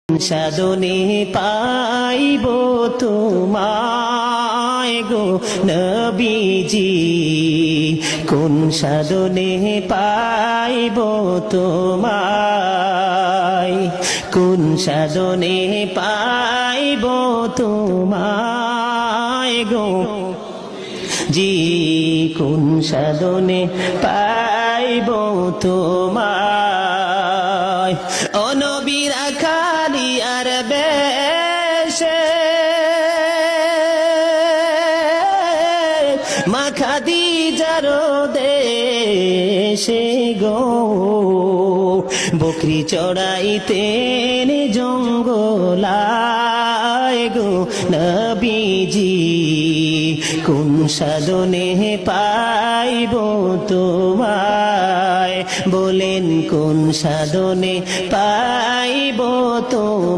সাধনে পাইব তোমায় গো নবীজি, কোন সাধনে পাইব তোমায়, কোন সাধনে পাইব তোমায় গো জি, কোন সাধনে পাইব তোমায়। ও নবী রাখালি আর বেশে মা খাদিজার দেশে গো, বকরি চড়াইতেন জঙ্গলায় গো নবীজি, কোন সাধনে পাইব তোমায়, বলেন কোন সাধনে পাইব তোমায়।